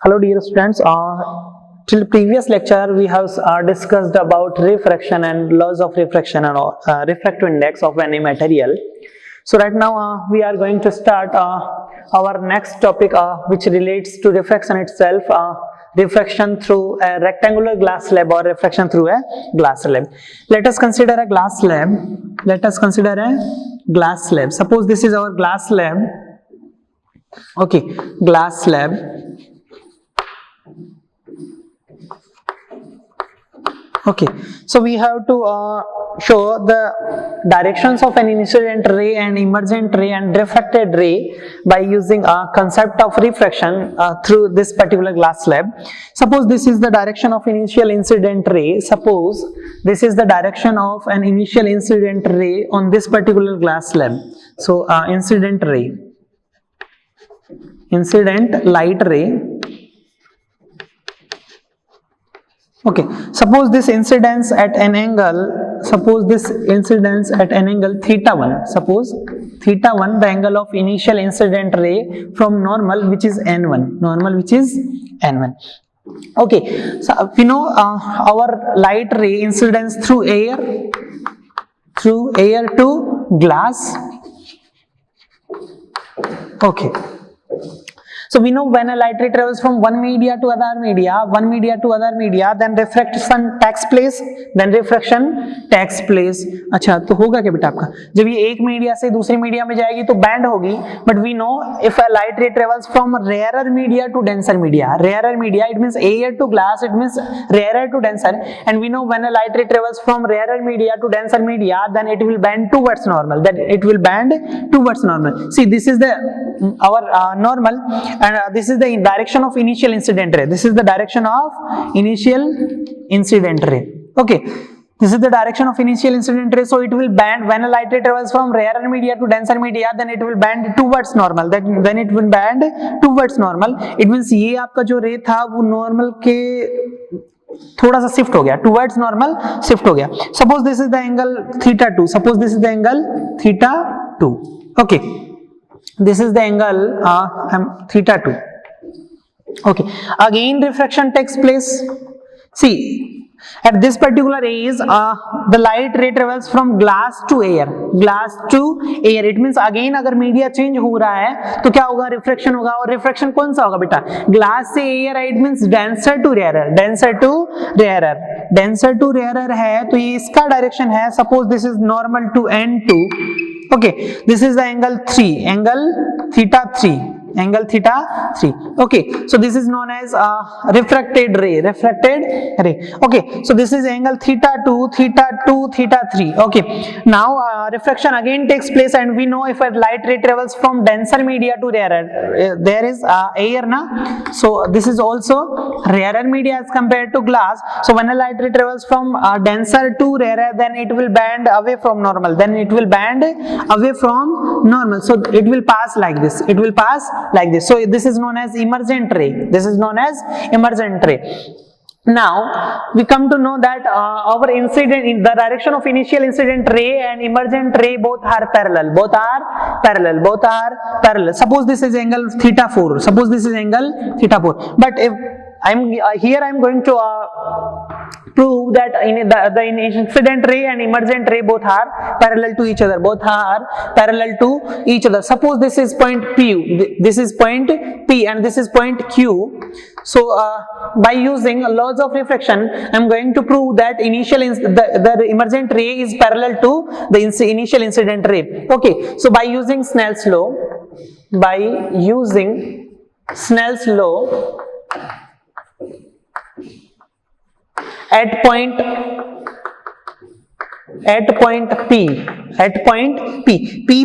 Hello dear students, till previous lecture we have discussed about refraction and laws of refraction and refractive index of any material. So right now we are going to start our next topic which relates to refraction itself, refraction through a rectangular glass slab or refraction through a glass slab. Let us consider a glass slab. Suppose this is our glass slab. Okay, glass slab. Okay, so we have to show the directions of an incident ray and emergent ray and refracted ray by using a concept of refraction through this particular glass slab. Suppose this is the direction of initial incident ray. Suppose this is the direction of an initial incident ray on this particular glass slab. So incident ray, incident light ray. Okay, suppose this incidence at an angle, theta 1, suppose theta 1, the angle of initial incident ray from normal which is n1, Okay, so we know our light ray incidence through air to glass. Okay. So we know when a light ray travels from one media to other media, then refraction takes place, अच्छा तो होगा क्या बेटा आपका, जब ये एक media से दूसरी मीडिया में जाएगी तो बैंड होगी. But we know if a light ray travels from rarer media to denser media, it means air to glass, it means rarer to denser, and we know when a light ray travels from rarer media to denser media, then it will bend towards normal, see this is the our normal, and this is the direction of initial incident ray. Okay, this is the direction of initial incident ray. So it will bend when a light ray travels from rarer media to denser media, then it will bend towards normal. It means ये आपका जो ray था वो normal के थोड़ा सा shift हो गया, टुवर्ड्स नॉर्मल शिफ्ट हो गया. Suppose this is the angle theta 2. Okay, this is the angle theta 2. Okay, again refraction takes place. See, at this particular age the light ray travels from glass to air. It means again अगर media change हो रहा है तो क्या होगा, refraction होगा. और refraction कौन सा होगा बेटा, ग्लास से air. It means denser to rarer है, तो ये इसका डायरेक्शन है. Suppose this is normal to n2. Okay, this is the angle theta 3. Okay, so this is known as refracted ray. Okay, so this is angle theta 2, theta 3. Okay, now refraction again takes place, and we know if a light ray travels from denser media to rarer, there is air na, so this is also rarer media as compared to glass. So when a light ray travels from denser to rarer, then it will bend away from normal, so it will pass like this, so this is known as emergent ray. Now we come to know that our incident in the direction of initial incident ray and emergent ray both are parallel. Suppose this is angle theta 4. But if I'm going to prove that the incident ray and emergent ray both are parallel to each other. Suppose this is point P, and this is point Q. So by using laws of refraction, I'm going to prove that the emergent ray is parallel to the initial incident ray. Okay, so by using Snell's law, at point P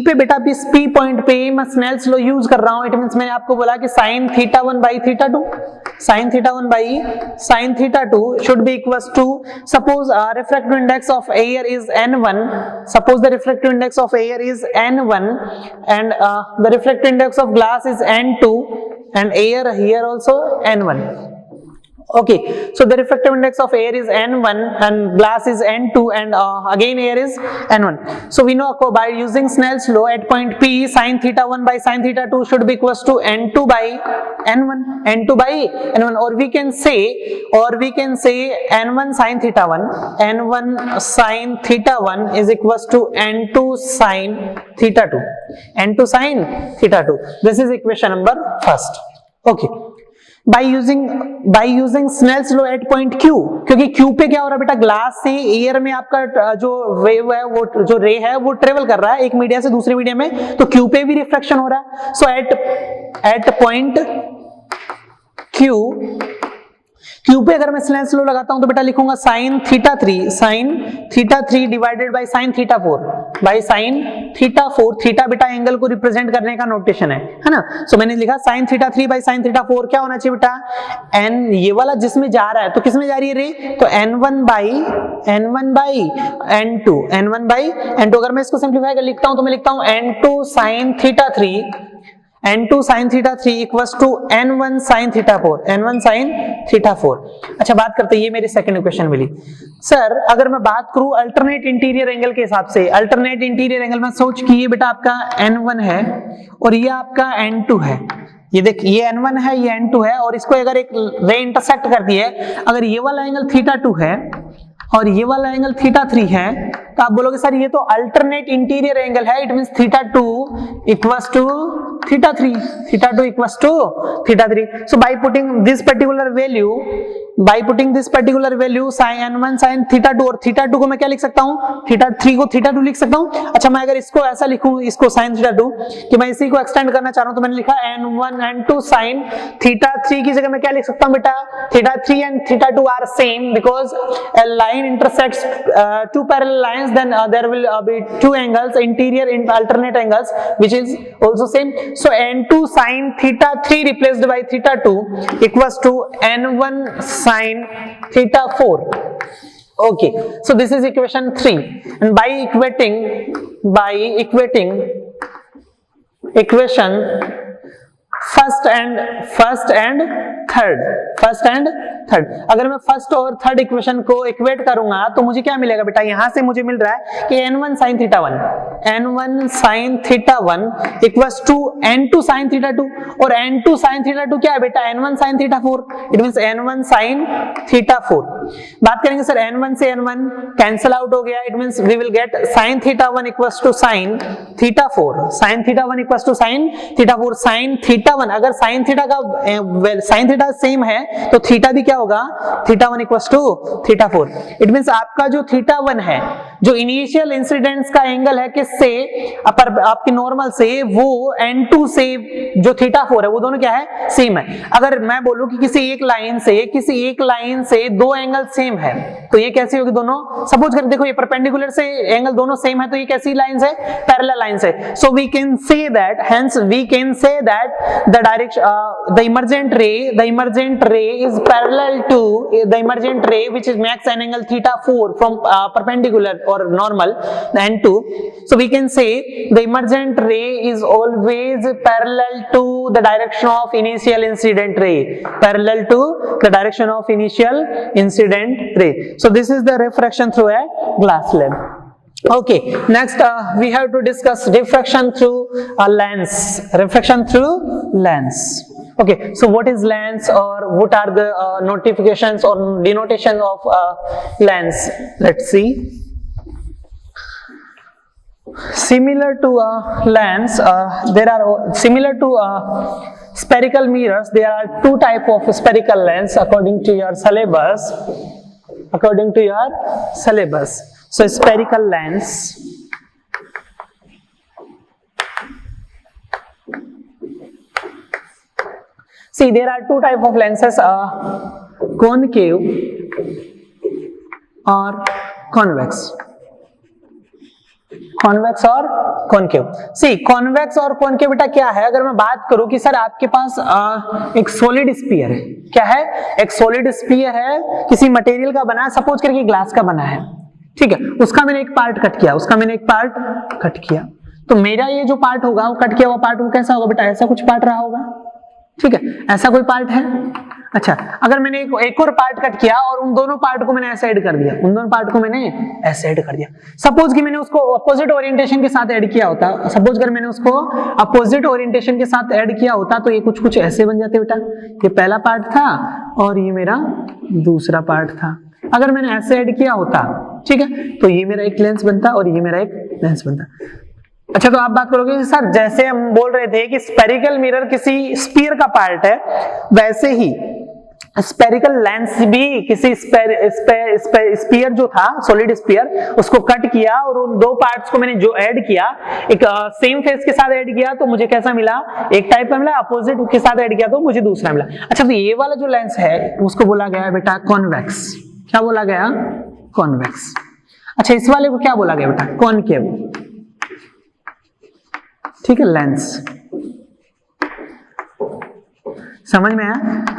पे बेटा P point पे मैं Snell's law use कर रहा हूं. It means मैंने आपको बोला कि sin theta 1 by theta 2 should be equals to, suppose refractive index of air is n1, and the refractive index of glass is n2, and air here also n1. Okay, so the refractive index of air is N1 and glass is N2 and again air is N1. So we know by using Snell's law at point P sin theta 1 by sin theta 2 should be equals to N2 by N1, N2 by N1, or we can say N1 sin theta 1, N1 sin theta 1 is equals to N2 sin theta 2, N2 sin theta 2. This is equation number first. Okay, by using Snell's law at point Q, क्योंकि Q पे क्या हो रहा है बेटा, glass से air में आपका जो वेव है, वो जो रे है वो ट्रेवल कर रहा है एक मीडिया से दूसरे मीडिया में, तो Q पे भी रिफ्लेक्शन हो रहा है. सो एट पॉइंट Q पे अगर मैं स्नेल्स लॉ लगाता हूं तो बेटा लिखूंगा sin theta 3 divided by sin theta 4 by sin theta 4. Theta बेटा एंगल को रिप्रेजेंट करने का नोटेशन है ना. सो मैंने लिखा sin theta 3 by sin theta 4 क्या होना चाहिए बेटा, n ये वाला जिसमें जा रहा है तो किसमें जा रही है रे, तो n1 बाई n2. अगर मैं इसको सिंप्लीफाई कर लिखता हूं तो मैं लिखता हूं n2 sin theta 3 equals to n1 sin theta 4. अच्छा, बात करते हैं, ये मेरी सेकंड इक्वेशन मिली. सर अगर मैं बात करूं अल्टरनेट इंटीरियर एंगल के हिसाब से, अल्टरनेट इंटीरियर एंगल में सोच कि ये बेटा आपका n1 है और ये आपका n2 है. ये देख, ये n1 है, ये n2 है, और इसको अगर एक रे इंटरसेक्ट करती है, अगर ये वाला एंगल थीटा 2 है और ये वाला एंगल थीटा 3 है, तो आप बोलोगे सर ये तो अल्टरनेट इंटीरियर एंगल है, it means theta 2 equals to theta 3, theta 2 equals to theta 3. So by putting this particular value sin n1 sin theta 2, और थीटा 2 को मैं क्या लिख सकता हूं, थीटा 3 को थीटा 2 लिख सकता हूं. अच्छा, मैं अगर इसको ऐसा लिखूं, इसको sin थीटा 2 कि मैं इसी को एक्सटेंड करना चाह रहा हूं, तो मैंने लिखा n1 n2 sin थीटा 3 की जगह मैं क्या लिख सकता हूं बेटा, theta 3 and theta 2 are same because a line intersects two parallel lines, then there will be two angles, interior in alternate angles, which is also same. So n2 sin theta 3 replaced by theta 2 equals to n1 sin theta 4. Okay, so this is equation 3, and by equating equation first and third, अगर मैं first और third equation को equate करूंगा तो मुझे क्या मिलेगा बेटा, यहां से मुझे मिल रहा है कि n1 sin theta 1 equals to n2 sin theta 2, और n2 sin थीटा 2 क्या है बेटा, n1 sin theta 4, it means n1 sin theta 4. बात करेंगे सर n1 से n1 कैंसिल आउट हो गया, it means we will get sin theta 1 equals to sin theta 4, sin theta 1 equals to sin theta 4. sin theta 1, अगर sin theta का sin theta same है तो theta भी क्या होगा, theta 1 equals to theta 4. It means आपका जो theta 1 है, जो इनिशियल इंसिडेंस का एंगल है किससे, आपकी नॉर्मल से, वो n2 से जो थीटा 4 है वो दोनों क्या है, सेम है. अगर मैं बोलूं कि किसी एक लाइन से दो एंगल सेम है तो ये कैसी होगी, दोनों सपोज कर देखो ये परपेंडिकुलर से एंगल दोनों सेम है, तो ये कैसी लाइन है, पैरेलल लाइन है. So we can say that, hence we can say that the direction the emergent ray is parallel to the emergent ray which is makes an angle theta 4 from perpendicular or normal n2. So we can say the emergent ray is always parallel to the direction of initial incident ray, so this is the refraction through a glass slab. Okay, next we have to discuss refraction through a lens. Okay, so what is lens, or what are the notifications or denotations of lens? Let's see. Similar to a lens, similar to spherical mirrors, there are two types of spherical lens according to your syllabus. So spherical lens, see there are two types of lenses, concave or convex. Convex और concave. सी convex और concave बेटा क्या है, अगर मैं बात करूं कि सर आपके पास एक सॉलिड स्फीयर है, क्या है, एक सॉलिड स्फीयर है, किसी मटेरियल का बना है, सपोज करके ग्लास का बना है, ठीक है, उसका मैंने एक पार्ट कट किया, तो मेरा ये जो पार्ट होगा वो कट किया हुआ पार्ट वो कैसा होगा बेटा, ऐसा कुछ पार्ट रहा होगा, ठीक है, ऐसा कोई पार्ट है. अच्छा, अगर मैंने एक और पार्ट कट किया और उन दोनों पार्ट को मैंने ऐसे ऐड कर दिया, उन दोनों पार्ट को मैंने ऐसे ऐड कर दिया, सपोज कि मैंने उसको अपोजिट ओरिएंटेशन के साथ ऐड किया होता, सपोज अगर मैंने उसको अपोजिट ओरिएंटेशन के साथ ऐड किया होता तो ये कुछ कुछ ऐसे बन जाते बेटा, ये पहला पार्ट था और ये मेरा दूसरा पार्ट था। अगर मैंने ऐसे ऐड किया होता, ठीक है, तो ये मेरा एक लेंस बनता और ये मेरा एक लेंस बनता। अच्छा, तो आप बात करोगे सर जैसे हम बोल रहे थे कि स्फेरिकल मिरर किसी स्फीयर का पार्ट है, वैसे ही स्फेरिकल लेंस भी किसी स्फीयर जो था, सॉलिड स्फीयर, उसको कट किया और उन दो पार्ट्स को मैंने जो ऐड किया, एक सेम फेस के साथ ऐड किया तो मुझे कैसा मिला, एक टाइप का मिला, अपोजिट के साथ ऐड किया तो मुझे दूसरा मिला। अच्छा, तो ये वाला जो लेंस है उसको बोला गया है बेटा कॉन्वेक्स। क्या बोला गया? कॉन्वेक्स। अच्छा, इस वाले को क्या बोला गया बेटा? कॉनकेव। ठीक है, लेंस। समझ में आया?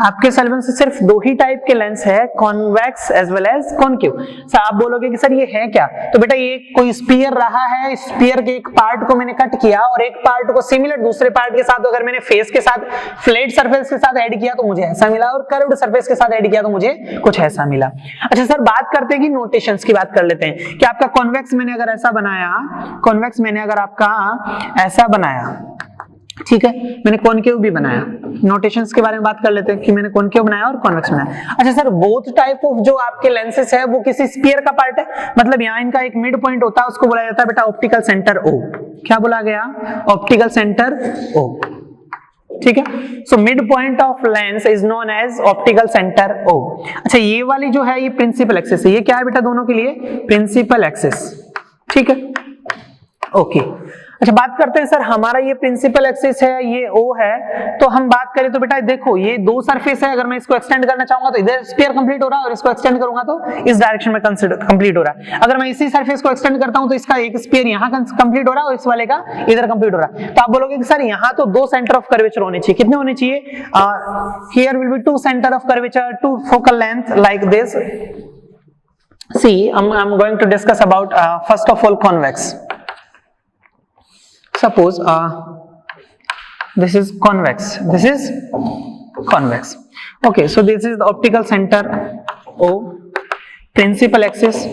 आपके सिलेबस से सिर्फ दो ही टाइप के लेंस है, convex as well as concave. Sir आप बोलोगे कि सर ये है क्या, तो बेटा ये कोई स्फीयर रहा है, स्फीयर के एक पार्ट को मैंने कट किया और एक पार्ट को सिमिलर दूसरे पार्ट के साथ अगर मैंने फेस के साथ, फ्लैट सरफेस के साथ ऐड किया तो मुझे ऐसा मिला और कर्व्ड सरफेस के साथ ऐड किया तो मुझे कुछ ऐसा मिला। अच्छा सर, बात करते हैं कि नोटेशंस की बात कर लेते हैं कि आपका कॉन्वेक्स मैंने अगर ऐसा बनाया, कॉन्वेक्स मैंने अगर आपका ऐसा बनाया, ठीक है, मैंने कॉनकेव भी बनाया, नोटेशंस के बारे में बात कर लेते हैं कि मैंने कॉनकेव बनाया और कॉन्वेक्स बनाया। अच्छा सर, बोथ टाइप ऑफ जो आपके लेंसेस है वो किसी स्फीयर का पार्ट है, मतलब यहाँ इनका एक मिड पॉइंट होता है, उसको बोला जाता है बेटा ऑप्टिकल सेंटर ओ। क्या बोला गया? Optical centre O. ठीक है, so mid point of lens is known as optical centre O. अच्छा, ये वाली जो है ये प्रिंसिपल एक्सिस है, ये क्या है बेटा दोनों के लिए? Principal axis. ठीक है, ओके। अच्छा, बात करते हैं सर, हमारा ये प्रिंसिपल एक्सिस है, ये O है, तो हम बात करें तो बेटा देखो ये दो सरफेस है, अगर मैं इसको एक्सटेंड करना चाहूंगा तो इधर स्फीयर कंप्लीट हो रहा है और इसको एक्सटेंड करूंगा तो इस डायरेक्शन में कंप्लीट हो रहा है। अगर मैं इसी सरफेस को एक्सटेंड करता हूं तो इसका एक स्फीयर यहाँ कंप्लीट हो रहा है और इस वाले का इधर कंप्लीट हो रहा है। तो आप बोलोगे कि सर यहाँ तो दो सेंटर ऑफ कर्वेचर होने चाहिए, कितने होने चाहिए? Here will be two centre of curvature, two focal length like this. See, I'm going to discuss about first of all convex. Suppose this is convex, this is convex. Okay, so this is the optical center O, principal axis.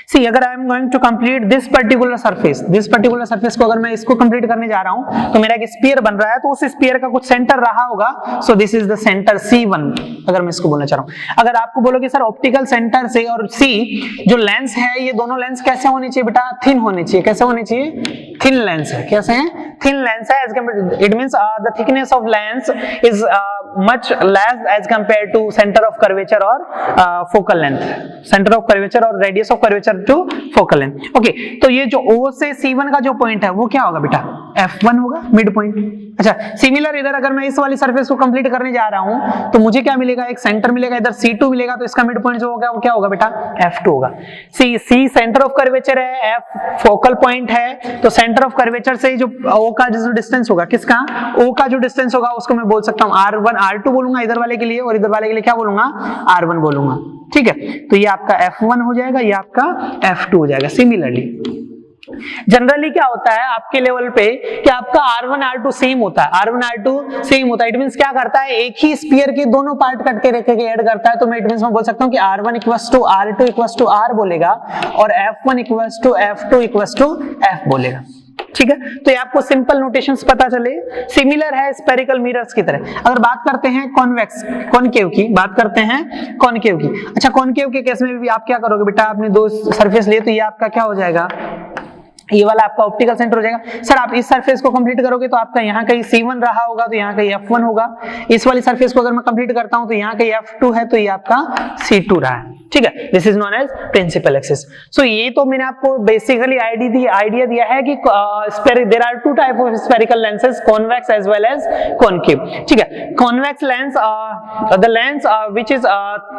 See, अगर I am going to complete this particular surface को अगर मैं इसको complete करने जा रहा हूं तो मेरा एक स्फीयर बन रहा है, तो उस स्फीयर का कुछ सेंटर रहा होगा, so this is the center C1 अगर मैं इसको बोलना चाह रहा हूं। अगर आपको बोलोगे सर ऑप्टिकल सेंटर से और C जो लेंस है, ये दोनों लेंस कैसे होने चाहिए बेटा? थिन होने चाहिए। कैसे होने चाहिए? थिन लेंस है। कैसे है? थिन लेंस है। It means the thickness of lens is much less as compared to center of curvature or focal length, center of curvature और radius of curvature to focal length. Okay, तो ये जो O से C1 का जो point है वो क्या होगा बेटा? F1 होगा, मिड पॉइंट। अच्छा, सिमिलर इधर अगर मैं इस वाली सरफेस को कंप्लीट करने जा रहा हूं तो मुझे क्या मिलेगा? एक सेंटर मिलेगा, इधर C2 मिलेगा, तो इसका मिड पॉइंट जो होगा वो क्या होगा बेटा? F2 होगा। C सेंटर ऑफ कर्वेचर है, F फोकल पॉइंट है, तो सेंटर ऑफ कर्वेचर से जो O का जो डिस्टेंस होगा, किसका? O का जो डिस्टेंस होगा उसको मैं बोल सकता हूं R1, R2 बोलूंगा इधर वाले के लिए, और इधर वाले के लिए क्या बोलूंगा? R1 बोलूंगा। ठीक है, तो ये आपका F1 हो जाएगा, ये आपका F2 हो जाएगा। सिमिलरली जनरली क्या होता है आपके लेवल पे कि आपका R1 R2 सेम होता है, R1 R2 सेम होता है। इट मींस क्या करता है, एक ही स्फीयर के दोनों पार्ट कट के रख के ऐड करता है, तो मैं इट मींस मैं बोल सकता हूं कि R1 equals to R2 equals to R बोलेगा और F1 equals to F2 equals to F बोलेगा। ठीक है, तो ये आपको सिंपल नोटेशंस पता चले, सिमिलर है स्फेरिकल मिरर्स की तरह। अगर बात करते हैं कॉन्वेक्स कॉनकेव की, बात करते हैं कॉनकेव की। अच्छा, कॉनकेव के केस में भी आप क्या करोगे बेटा? आपने दो सरफेस लिए तो ये आपका क्या हो जाएगा? ये वाला आपका ऑप्टिकल सेंटर हो जाएगा। सर आप इस सरफेस को कंप्लीट करोगे तो आपका यहाँ कहीं C1 रहा होगा तो यहाँ कहीं F1 होगा। इस वाली सरफेस को अगर मैं कंप्लीट करता हूँ तो यहाँ कहीं F2 है, तो ये आपका C2 रहा है। ठीक है, this is known as principal axis. So ये तो मैंने आपको बेसिकली आइडिया दिया है कि there are two type of spherical lenses, convex as well as concave. ठीक है, convex lens the lens which is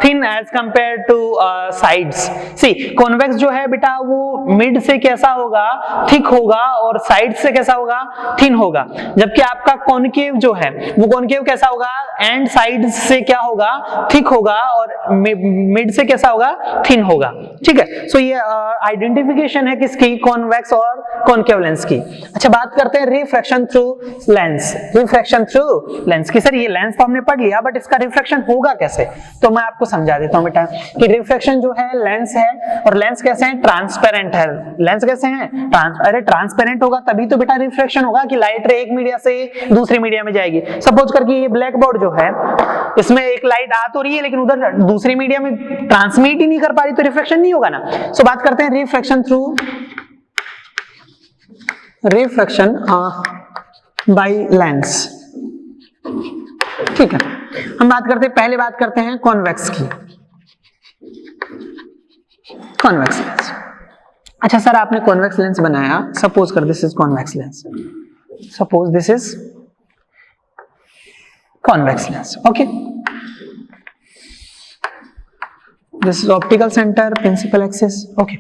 thin as compared to sides. See convex जो है बेटा वो मिड से कैसा होगा? थिक होगा और साइड से कैसा होगा, थिन होगा। जबकि आपका कॉनकेव जो है वो कॉनकेव कैसा होगा, एंड साइड से क्या होगा, थिक होगा और मिड से कैसा होगा, थिन होगा। ठीक है, सो ये आइडेंटिफिकेशन है किसकी, कॉन्वेक्स और कॉनकेव लेंस की। अच्छा, बात करते हैं refraction through lens. Refraction through lens की, सर ये लेंस तो हमने पढ़ लिया बट इसका रिफ्रैक्शन होगा कैसे, तो मैं आपको समझा देता हूं बेटा कि रिफ्रैक्शन जो है लेंस है, और लेंस कैसे है, ट्रांसपेरेंट है। लेंस कैसे है, अरे ट्रांसपेरेंट होगा तभी तो बेटा रिफ्रैक्शन होगा कि लाइट रे एक मीडिया से दूसरे मीडिया में जाएगी। सपोज करके ये ब्लैक बोर्ड जो है इसमें एक लाइट आ तो रही है लेकिन उधर दूसरी मीडिया में ट्रांसमिट ही नहीं कर पा रही, तो रिफ्रैक्शन नहीं होगा ना। सो बात करते हैं refraction through refraction by lens. ठीक है, हम बात करते हैं, पहले बात करते हैं कॉन्वेक्स की, कॉन्वेक्स लेंस। अच्छा सर आपने कॉन्वेक्स लेंस बनाया, सपोज कर this is convex lens, suppose this is convex lens, okay. This is optical center, principal axis, okay.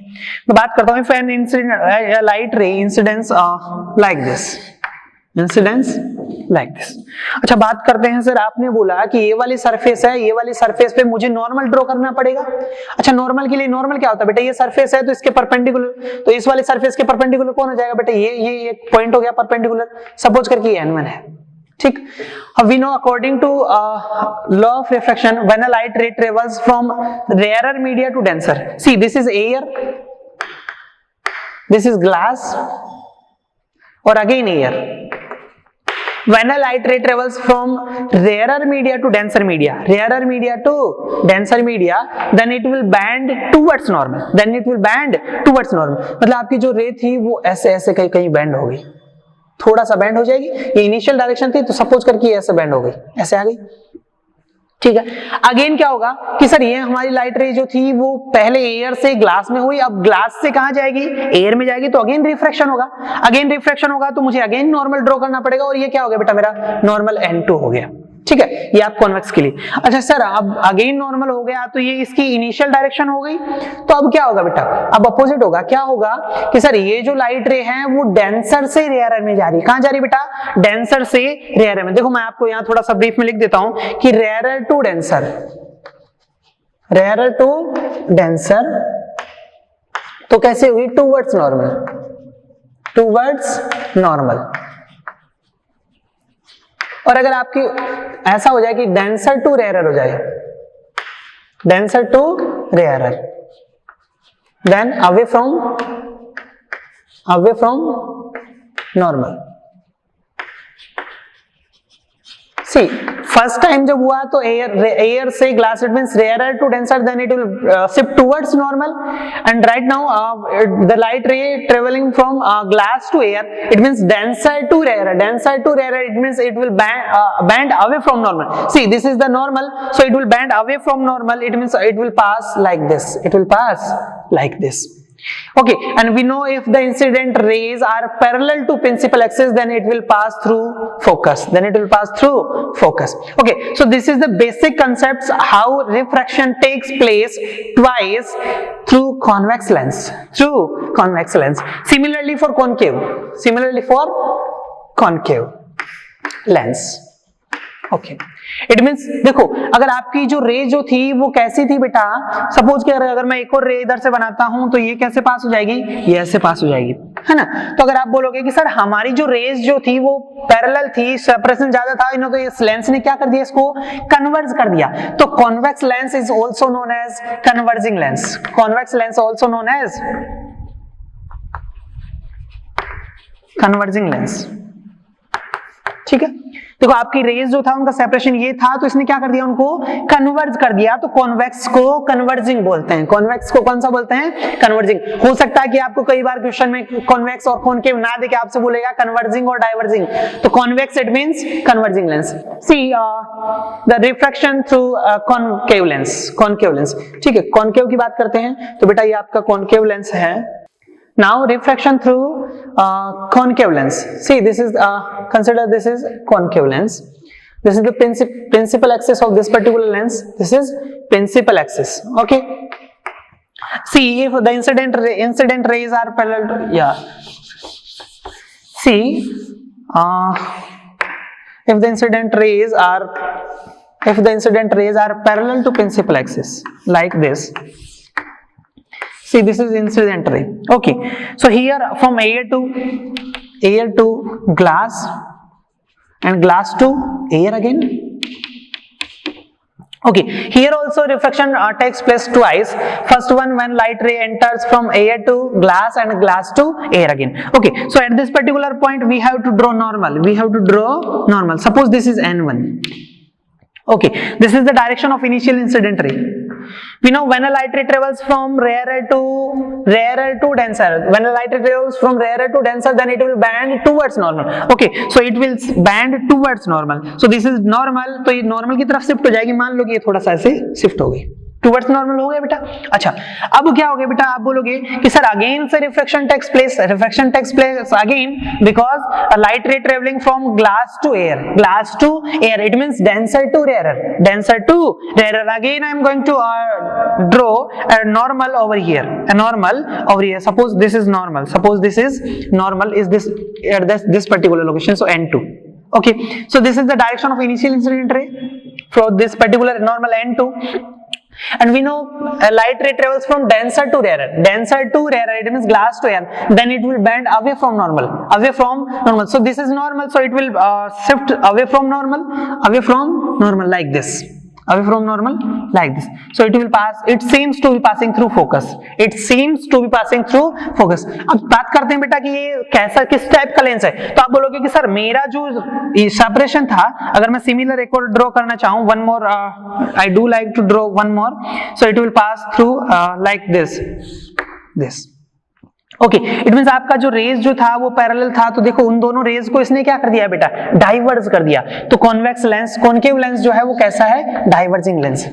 मैं बात करता हूँ if an incident light ray incidence like this, incidence like this। अच्छा बात करते हैं सर, आपने बोला कि ये वाली सरफेस है, ये वाली सरफेस पे मुझे नॉर्मल ड्रॉ करना पड़ेगा। अच्छा नॉर्मल के लिए नॉर्मल क्या होता है बेटा, ये सरफेस है तो इसके परपेंडिकुलर, तो इस वाली सरफेस के परपेंडिकुलर कौन हो जाएगा बेटा, ये एक पॉइंट हो गया परपेंडिकुलर। सपोज करके ये n1 है, ठीक। We know according to law of refraction when a light ray travels from rarer media to denser, see this is air, this is glass or again air. When a light ray travels from rarer media to denser media, rarer media to denser media, then it will bend towards normal, then it will bend towards normal। मतलब आपकी जो रे थी वो ऐसे ऐसे कहीं कहीं बेंड हो गई, थोड़ा सा बैंड हो जाएगी। ये इनिशियल डायरेक्शन थी तो सपोज करके ऐसे बैंड हो गई, ऐसे आ गई, ठीक है। अगेन क्या होगा कि सर ये हमारी लाइट रे जो थी वो पहले एयर से ग्लास में हुई, अब ग्लास से कहां जाएगी, एयर में जाएगी, तो अगेन रिफ्रैक्शन होगा। अगेन रिफ्रैक्शन होगा तो मुझे अगेन नॉर्मल ड्रॉ करना पड़ेगा, और ये क्या हो गया बेटा, मेरा नॉर्मल N2 हो गया। ठीक है, ये आप कॉन्वेक्स के लिए। अच्छा सर अब अगेन नॉर्मल हो गया तो ये इसकी इनिशियल डायरेक्शन हो गई, तो अब क्या होगा बेटा, अब अपोजिट होगा। क्या होगा कि सर ये जो लाइट रे है वो डेंसर से रेयरर में जा रही है। कहां जा रही है बेटा, डेंसर से रेयरर में। देखो मैं आपको यहां थोड़ा सा ब्रीफ में लिख देता हूं कि rarer to denser, rarer to denser, तो कैसे हुई, टूवर्ड्स नॉर्मल, टूवर्ड्स नॉर्मल। और अगर आपकी ऐसा हो जाए कि डेंसर टू रेयरर हो जाए, denser to rarer, then away from normal. See first time जब हुआ तो एयर से glass, it means rarer to denser, then it will shift towards normal. And right now the light ray travelling from glass to air, it means denser to rarer, denser to rarer, it means it will bend away from normal। See this is the normal, so it will bend away from normal, it means it will pass like this, it will pass like this, okay। And we know if the incident rays are parallel to principal axis, then it will pass through focus, then it will pass through focus, okay। So this is the basic concepts how refraction takes place twice through convex lens, through convex lens। Similarly for concave, similarly for concave lens, okay. It means देखो अगर आपकी जो रे जो थी वो कैसी थी बेटा, सपोज कि अगर मैं एक और रे इधर से बनाता हूं तो ये कैसे पास हो जाएगी, ये ऐसे पास हो जाएगी, है ना। तो अगर आप बोलोगे कि सर हमारी जो रेज जो थी वो पैरेलल थी, सेपरेशन ज्यादा था, इन्होंने तो इस लेंस ने क्या कर दिया, इसको कन्वर्ज कर दिया। तो convex lens is also known as converging lens, convex lens also known as converging lens, ठीक है। देखो आपकी रेज जो था उनका सेपरेशन ये था, तो इसने क्या कर दिया, उनको कन्वर्ज कर दिया, तो कॉन्वेक्स को कन्वर्जिंग बोलते हैं। कॉन्वेक्स को कौन सा बोलते हैं, कन्वर्जिंग। हो सकता है कि आपको कई बार क्वेश्चन में कॉन्वेक्स और कॉनकेव ना देके आपसे बोलेगा कन्वर्जिंग और डाइवर्जिंग, तो convex it means converging lens. See the refraction through concave lens, concave lens, ठीक है। कॉनकेव की बात करते हैं तो बेटा ये आपका कॉनकेव लेंस है। Now refraction through concave lens. See this is consider this is concave lens. This is the principal axis of this particular lens. This is principal axis. Okay. See if the incident rays are parallel to, yeah. see if the incident rays are parallel to principal axis like this. See, this is incident ray. Okay, so here from air to glass and glass to air again. Okay, here also refraction takes place twice. First one when light ray enters from air to glass and glass to air again. Okay, so at this particular point we have to draw normal. Suppose this is n1. Okay, this is the direction of initial incident ray. We know when a light ray travels from rarer to denser, then it will bend towards normal. Okay, so it will bend towards normal. So this is normal, तो ये normal की तरफ shift हो जाएगी. मान लो कि ये थोड़ा सा ऐसे शिफ्ट हो गई, टुवर्ड्स नॉर्मल हो गया बेटा. अच्छा, अब क्या हो गया बेटा, आप बोलोगे कि सर अगेन से refraction takes place again because light ray travelling from glass to air, it means denser to rarer. Again I am going to draw a normal over here. Suppose this is normal is this at this particular location, so n2. Okay, so this is the direction of initial incident ray for this particular normal n2. And we know a light ray travels from denser to rarer, it means glass to air, then it will bend away from normal. So this is normal, so it will shift away from normal like this. So it will pass, it seems to be passing through focus. अब बात करते हैं बेटा कि ये कैसा, किस type का लेंस है. तो आप बोलोगे कि सर मेरा जो सेपरेशन था, अगर मैं सिमिलर एक और ड्रॉ करना चाहूं, one more, I do like to draw one more. So it will pass through like this. Okay, it means आपका जो रेज जो था वो पैरेलल था, तो देखो उन दोनों रेज को इसने क्या कर दिया बेटा, डाइवर्ज कर दिया. तो कॉन्वेक्स लेंस, कॉनकेव लेंस जो है वो कैसा है, डाइवर्जिंग लेंस.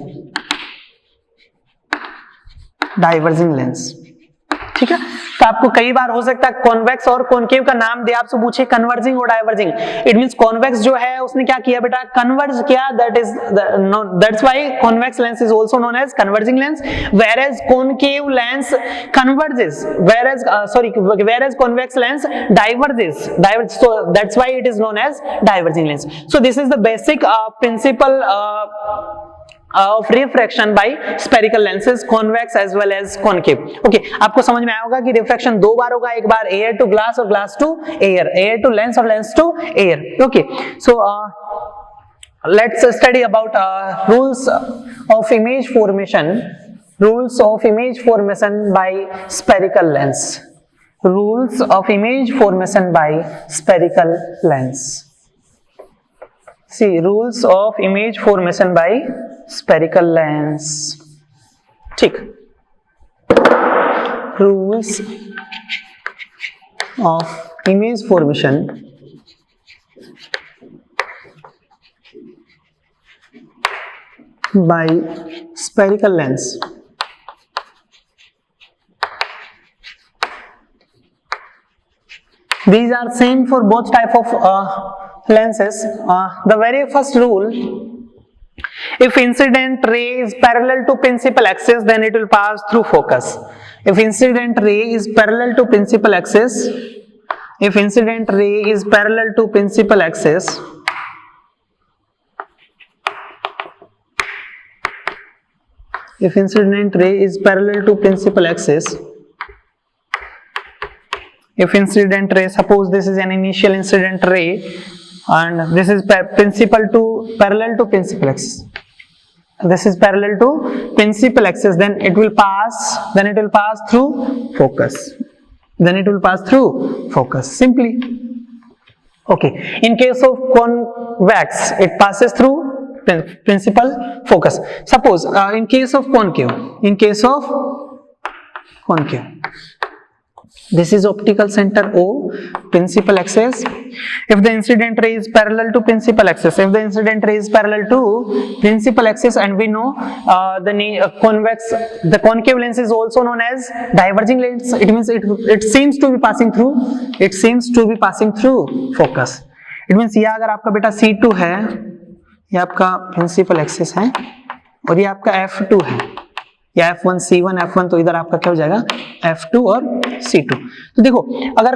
ठीक है, तो आपको कई बार हो सकता है कॉन्वेक्स और कॉनकेव का नाम दे, आपसे पूछे कन्वर्जिंग और डाइवर्जिंग. इट मींस कॉन्वेक्स जो है उसने क्या किया बेटा, कन्वर्ज किया. That's why convex lens is also known as converging lens, whereas concave lens converges, whereas convex lens diverges. So that's why it is known as diverging lens. So this is the basic principle of refraction by spherical lenses, convex as well as concave. Okay, आपको समझ में आया होगा कि refraction दो बार होगा, एक बार एयर टू ग्लास और glass to air to lens और lens to air. Okay, so let's study about rules of image formation by spherical lens. See, rules of image formation by spherical lens. ठीक, rules of image formation by spherical lens. These are same for both type of lenses. The very first rule: if incident ray is parallel to principal axis, then it will pass through focus. If incident ray is parallel to principal axis, suppose this is an initial incident ray and this is parallel to principal axis. Then it will pass through focus. Simply. Okay. In case of convex, it passes through principal focus. Suppose in case of concave, this is optical center O, principal axis. If the incident ray is parallel to principal axis, and we know the concave lens is also known as diverging lens. It means it seems to be passing through focus. It means ये अगर आपका बेटा C2 है, ये आपका principal axis है, और ये आपका F2 है, या F1 C1 F1, तो इधर आपका क्या हो जाएगा, F2 और C2। तो देखो अगर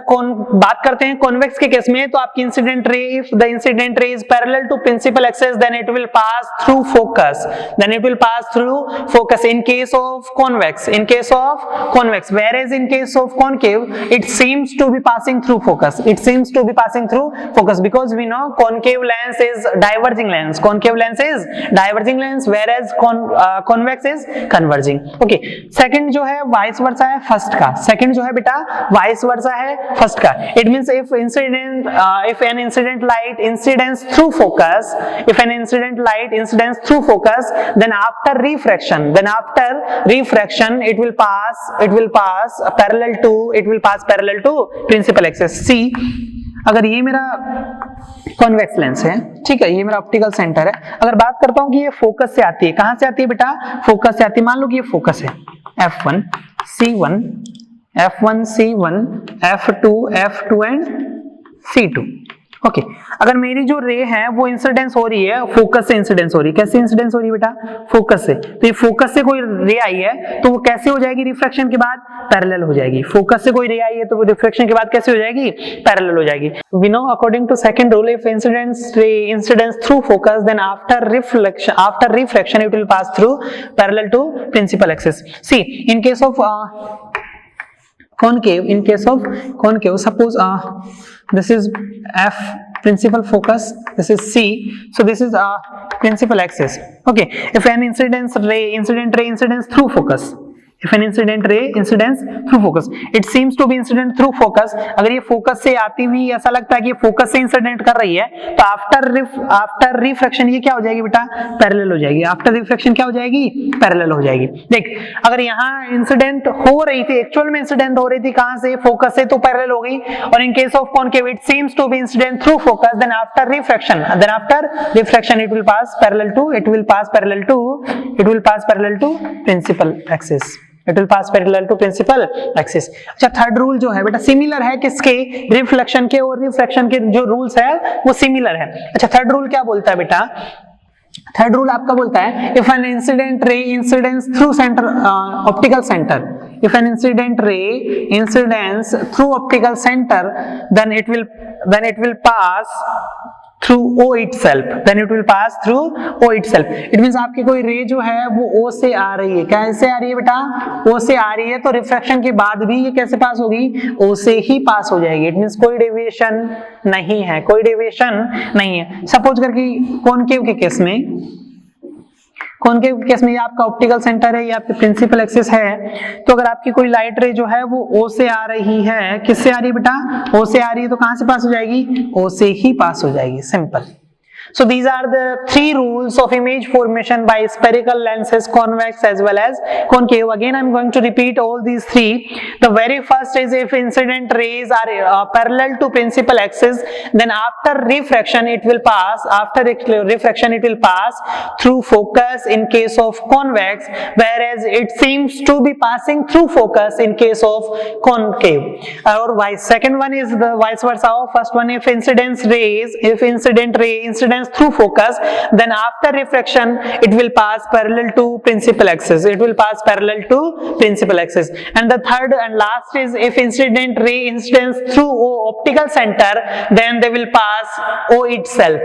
बात करते हैं कॉन्वेक्स के केस में, तो आपकी incident ray, if the incident ray is parallel to principal axis then it will pass through focus, then it will pass through focus in case of convex, in case of convex, whereas in case of concave it seems to be passing through focus, it seems to be passing through focus because we know concave lens is diverging lens, concave lens is diverging lens whereas convex is converging। okay, second जो है vice versa है first का, second जो है बेटा vice versa है first का। It means if an incident light incidence through focus, if an incident light incidence through focus, then after refraction it will pass parallel to principal axis. See अगर ये मेरा convex lens है, ठीक है, ये मेरा ऑप्टिकल सेंटर है, अगर बात करता हूं कि ये फोकस से आती है, कहां से आती है बेटा, फोकस से आती है। मान लो कि ये फोकस है F1 C1 F2 and C2। Okay, अगर मेरी जो रे है वो इंसिडेंस हो रही है, फोकस से इंसिडेंस हो रही है। कैसे इंसिडेंस हो रही है बेटा, फोकस से। तो ये फोकस से कोई रे आई है तो वो कैसे हो जाएगी रिफ्रैक्शन के बाद, पैरेलल हो जाएगी। फोकस से कोई रे आई है तो वो रिफ्रैक्शन के बाद कैसे हो जाएगी, पैरेलल हो जाएगी। We know according to second rule, if incidence through focus then after refraction it will pass through parallel to principal axis. See in case of concave, suppose this is F principal focus, this is C, so this is principal axis। okay, if an incident ray incidence through focus, if an incident ray incidence through focus, it seems to be incident through focus, अगर ये focus से आती हुई ऐसा लगता है कि ये फोकस से इंसिडेंट कर रही है, तो आफ्टर रिफ्रैक्शन ये क्या हो जाएगी बेटा, पैरेलल हो जाएगी। आफ्टर रिफ्रैक्शन क्या हो जाएगी, पैरेलल हो जाएगी। देख अगर यहाँ इंसिडेंट हो रही थी, एक्चुअल में इंसिडेंट हो रही थी कहां से, फोकस से, तो पैरेलल हो गई। और in case of concave it seems to be incident through focus, then after refraction it will pass parallel to principal axis. It will pass parallel to principal axis। अच्छा, थर्ड रूल जो है बेटा similar है किसके, reflection के और refraction के जो रूल्स है वो सिमिलर है। अच्छा, थर्ड रूल क्या बोलता है बेटा, थर्ड रूल आपका बोलता है if an incident ray incidence through centre optical centre, if an incident ray incidence through optical center then it will pass through O itself, then it will pass through O itself। it means आपकी कोई रे जो है वो O से आ रही है, कैसे आ रही है बेटा, O से आ रही है, तो रिफ्रैक्शन के बाद भी ये कैसे पास होगी, O से ही पास हो जाएगी। इट मींस कोई डेविएशन नहीं है, कोई डेविएशन नहीं है। सपोज करके कॉनकेव के केस में, कॉनकेव केस में ये आपका ऑप्टिकल सेंटर है, ये आपकी प्रिंसिपल एक्सिस है, तो अगर आपकी कोई लाइट रे जो है वो O से आ रही है, किससे आ रही है बेटा, O से आ रही है, तो कहां से पास हो जाएगी, O से ही पास हो जाएगी, simple. So these are the three rules of image formation by spherical lenses, convex as well as concave। Again I'm going to repeat all these three। The very first is if incident rays are parallel to principal axis, then after refraction it will pass through focus in case of convex, whereas it seems to be passing through focus in case of concave। Or second one is the vice versa of first one, if incident ray through focus, then after refraction it will pass parallel to principal axis, and the third and last is if incident ray incidence through optical center, then they will pass O itself,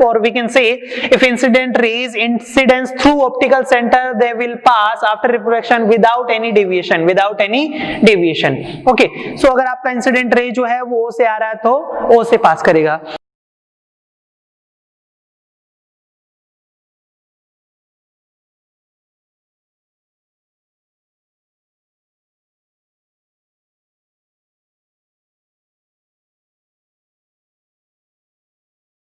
or we can say if incident rays incidence through optical center, they will pass after refraction without any deviation। okay, so अगर आपका incident ray जो है वो O से आ रहा है तो O से पास करेगा।